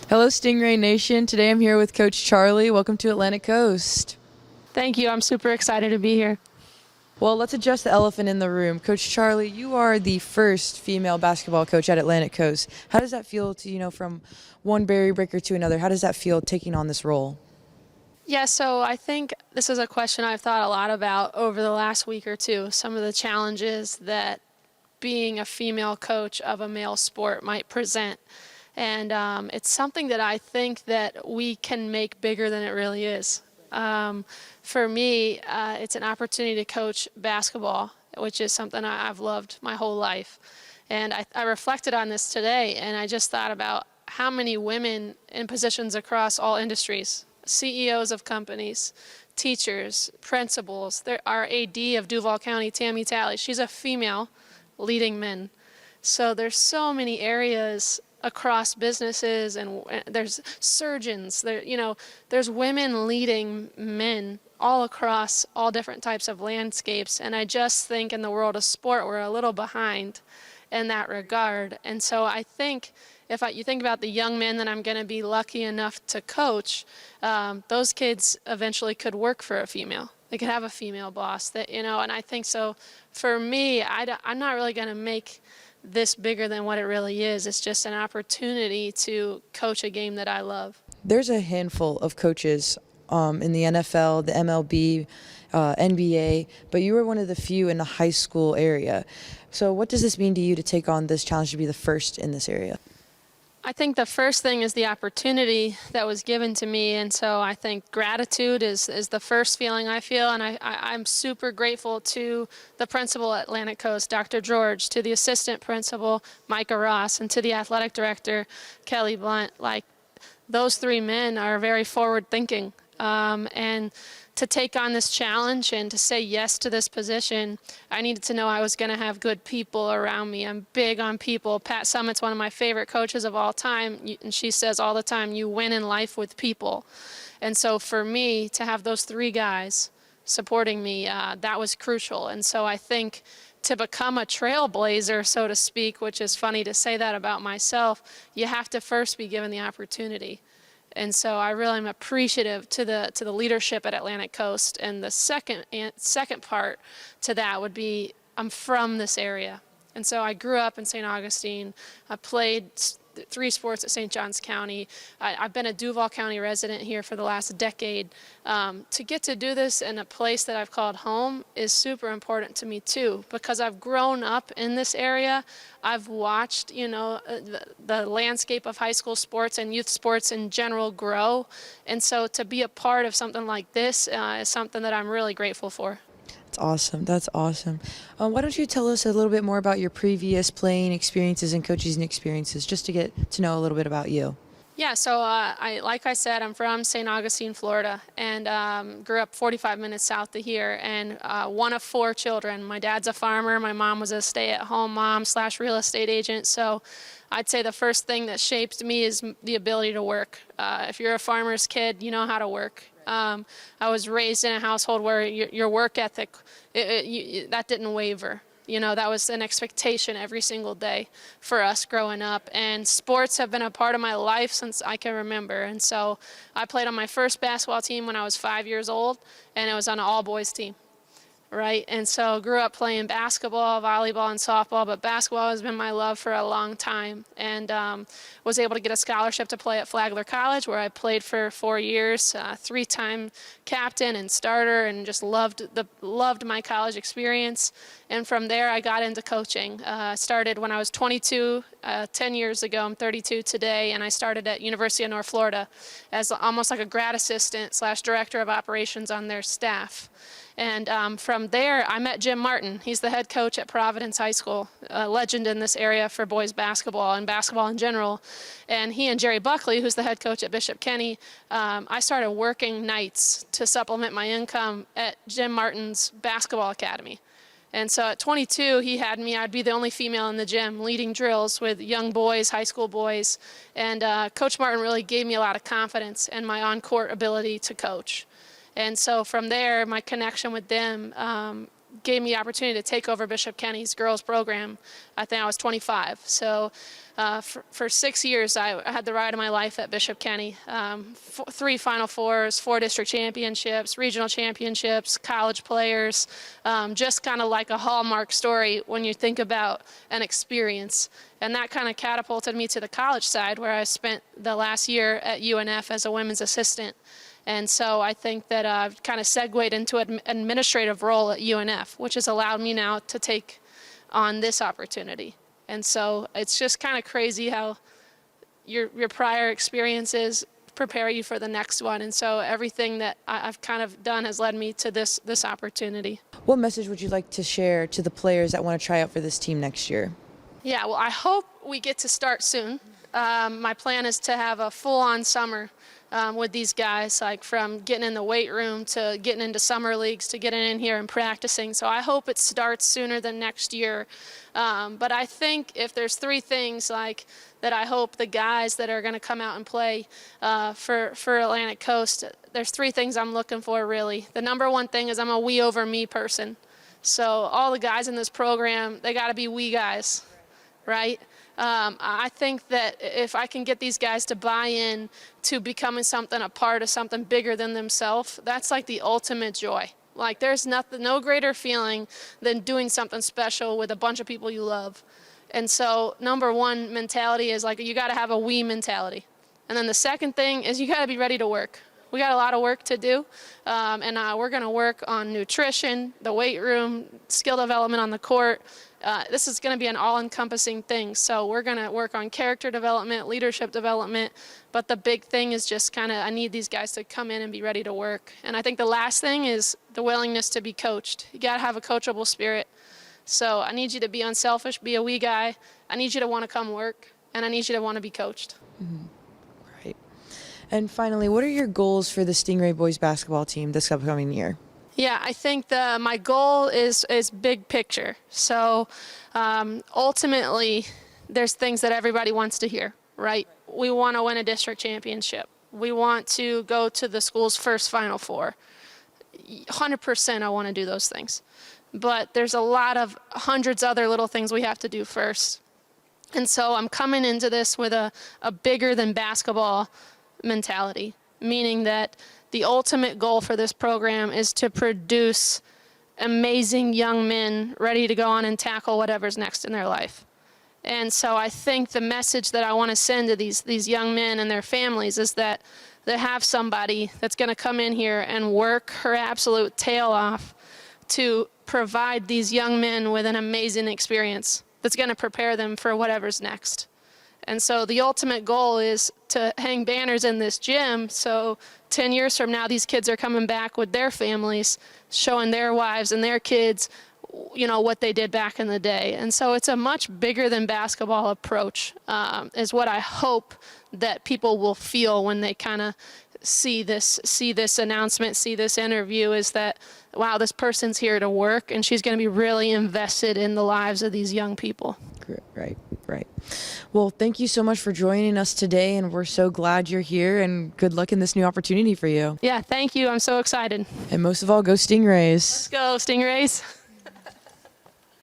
Hello, Stingray Nation. Today I'm here with Coach Charlie. Welcome to Atlantic Coast. Thank you. I'm super excited to be here. Well, let's address the elephant in the room. Coach Charlie, you are the first female basketball coach at Atlantic Coast. How does that feel to, from one barrier breaker to another? How does that feel taking on this role? Yeah, so I think this is a question I've thought a lot about over the last week or two. Some of the challenges that being a female coach of a male sport might present. And it's something that I think that we can make bigger than it really is. For me, it's an opportunity to coach basketball, which is something I've loved my whole life. And I reflected on this today, and I just thought about how many women in positions across all industries, CEOs of companies, teachers, principals. Our AD of Duval County, Tammy Talley, she's a female leading men. So there's so many areas across businesses, and there's surgeons, there's women leading men all across all different types of landscapes. And I just think in the world of sport, we're a little behind in that regard. And so I think if you think about the young men that I'm going to be lucky enough to coach, those kids eventually could work for a female. They could have a female boss and I think so. For me, I'm not really going to make this bigger than what it really is. It's just an opportunity to coach a game that I love. There's a handful of coaches in the NFL, the MLB, NBA, but you were one of the few in the high school area. So what does this mean to you to take on this challenge to be the first in this area? I think the first thing is the opportunity that was given to me, and so I think gratitude is the first feeling I feel, and I'm super grateful to the principal at Atlantic Coast, Dr. George, to the assistant principal, Micah Ross, and to the athletic director, Kelly Blunt. Like, those three men are very forward-thinking, and to take on this challenge and to say yes to this position, I needed to know I was going to have good people around me. I'm big on people. Pat Summitt's one of my favorite coaches of all time, and she says all the time, you win in life with people. And so for me, to have those three guys supporting me, that was crucial. And so I think to become a trailblazer, so to speak, which is funny to say that about myself, you have to first be given the opportunity. And so I really am appreciative to the leadership at Atlantic Coast. And the second part to that would be I'm from this area. And so I grew up in St. Augustine. I played 3 sports at St. Johns County. I've been a Duval County resident here for the last decade. To get to do this in a place that I've called home is super important to me too, because I've grown up in this area. I've watched, the landscape of high school sports and youth sports in general grow. And so to be a part of something like this is something that I'm really grateful for. That's awesome. That's awesome. Why don't you tell us a little bit more about your previous playing experiences and coaching experiences, just to get to know a little bit about you? Yeah, so like I said, I'm from St. Augustine, Florida, and grew up 45 minutes south of here, and one of 4 children. My dad's a farmer. My mom was a stay-at-home mom / real estate agent. So I'd say the first thing that shaped me is the ability to work. If you're a farmer's kid, you know how to work. I was raised in a household where your work ethic, that didn't waver. That was an expectation every single day for us growing up. And sports have been a part of my life since I can remember. And so I played on my first basketball team when I was 5 years old, and it was on an all-boys team. Right, and so grew up playing basketball, volleyball, and softball, but basketball has been my love for a long time, and was able to get a scholarship to play at Flagler College, where I played for 4 years, 3-time captain and starter, and just loved my college experience. And from there, I got into coaching. I started when I was 22, 10 years ago. I'm 32 today, and I started at University of North Florida as almost like a grad assistant / director of operations on their staff. And from there, I met Jim Martin. He's the head coach at Providence High School, a legend in this area for boys basketball and basketball in general. And he and Jerry Buckley, who's the head coach at Bishop Kenny, I started working nights to supplement my income at Jim Martin's basketball academy. And so at 22, he had me. I'd be the only female in the gym leading drills with young boys, high school boys. And Coach Martin really gave me a lot of confidence in my on-court ability to coach. And so from there, my connection with them gave me the opportunity to take over Bishop Kenny's girls program. I think I was 25. So for 6 years, I had the ride of my life at Bishop Kenny. 3 Final Fours, 4 district championships, regional championships, college players. Just kind of like a hallmark story when you think about an experience. And that kind of catapulted me to the college side, where I spent the last year at UNF as a women's assistant. And so I think that I've kind of segued into an administrative role at UNF, which has allowed me now to take on this opportunity. And so it's just kind of crazy how your prior experiences prepare you for the next one. And so everything that I've kind of done has led me to this opportunity. What message would you like to share to the players that want to try out for this team next year? Yeah, well, I hope we get to start soon. My plan is to have a full-on summer with these guys, like from getting in the weight room to getting into summer leagues to getting in here and practicing. So I hope it starts sooner than next year. But I think if there's 3 things like that I hope the guys that are going to come out and play for Atlantic Coast, there's 3 things I'm looking for really. The number one thing is I'm a we over me person. So all the guys in this program, they got to be we guys, right? I think that if I can get these guys to buy in to becoming something, a part of something bigger than themselves, that's like the ultimate joy. Like there's no greater feeling than doing something special with a bunch of people you love. And so number one mentality is like you got to have a we mentality. And then the second thing is you got to be ready to work. We got a lot of work to do, and we're going to work on nutrition, the weight room, skill development on the court. This is going to be an all-encompassing thing. So we're going to work on character development, leadership development, but the big thing is just kind of I need these guys to come in and be ready to work. And I think the last thing is the willingness to be coached. You got to have a coachable spirit. So I need you to be unselfish, be a we guy. I need you to want to come work, and I need you to want to be coached. Mm-hmm. Right. And finally, what are your goals for the Stingray boys basketball team this upcoming year? Yeah, I think my goal is big picture. So ultimately, there's things that everybody wants to hear, right? We want to win a district championship. We want to go to the school's first Final Four. 100% I want to do those things. But there's a lot of hundreds other little things we have to do first. And so I'm coming into this with a bigger than basketball mentality, meaning that the ultimate goal for this program is to produce amazing young men ready to go on and tackle whatever's next in their life. And so I think the message that I want to send to these young men and their families is that they have somebody that's going to come in here and work her absolute tail off to provide these young men with an amazing experience that's going to prepare them for whatever's next. And so the ultimate goal is to hang banners in this gym so 10 years from now these kids are coming back with their families, showing their wives and their kids, you know, what they did back in the day. And so it's a much bigger than basketball approach, is what I hope that people will feel when they kind of see this announcement, see this interview, is that, wow, this person's here to work and she's going to be really invested in the lives of these young people. Right. Well, thank you so much for joining us today, and we're so glad you're here, and good luck in this new opportunity for you. Yeah, thank you. I'm so excited. And most of all, go Stingrays. Let's go, Stingrays.